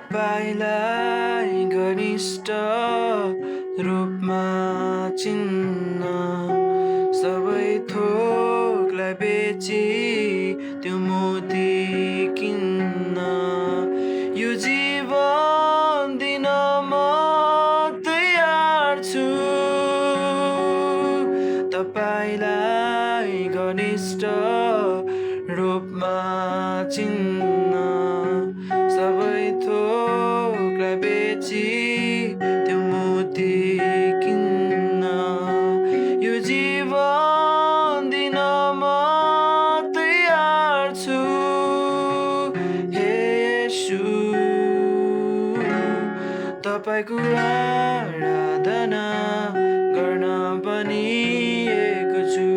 तपाईँलाई घनिष्ठ रूपमा चिन्न सबै थोकलाई बेची त्यो मोती किन्न यो जीवन दिन म तयार छु तपाईँलाई घनिष्ठ रूपमा चिन्न सबै थोकलाई बेची त्यो मोती किन्न यो जीवन दिन म तयार छु हे येशू तपाईँको आराधना गर्न बनिएको छु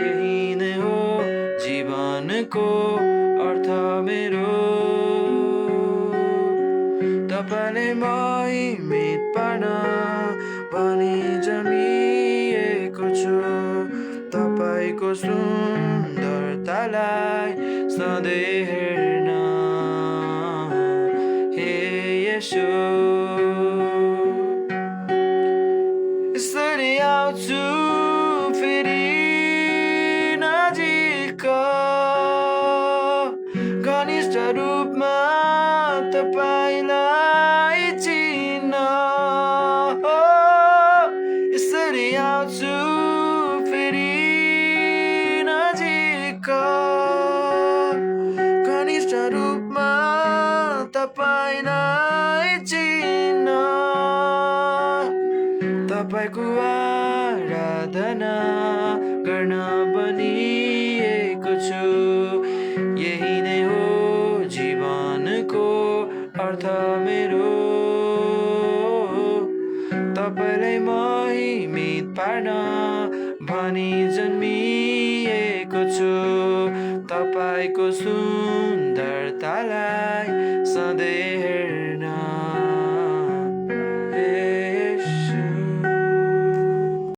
यही नै हो जीवनको अर्थ मेरो तपाईँले महिमित पार्न भनी जन्मिएको छु तपाईँको सुन्दरतालाई सधैँ हेर्न हे येशू यसरी आउँछु फेरि नजिक घनिष्ठ रूपमा तपाईँलाई चिन्न यसरी आउँछु फेरि नजिक घनिष्ठ रूपमा तपाईँलाई चिन्न तपाईँको आराधना गर्न बनिएको छु यही नै हो जीवनको अर्थ मेरो तपाईँलाई महिमित पार्न भनी जन्मिएको छु तपाईँको सुन्दरतालाई सधैँ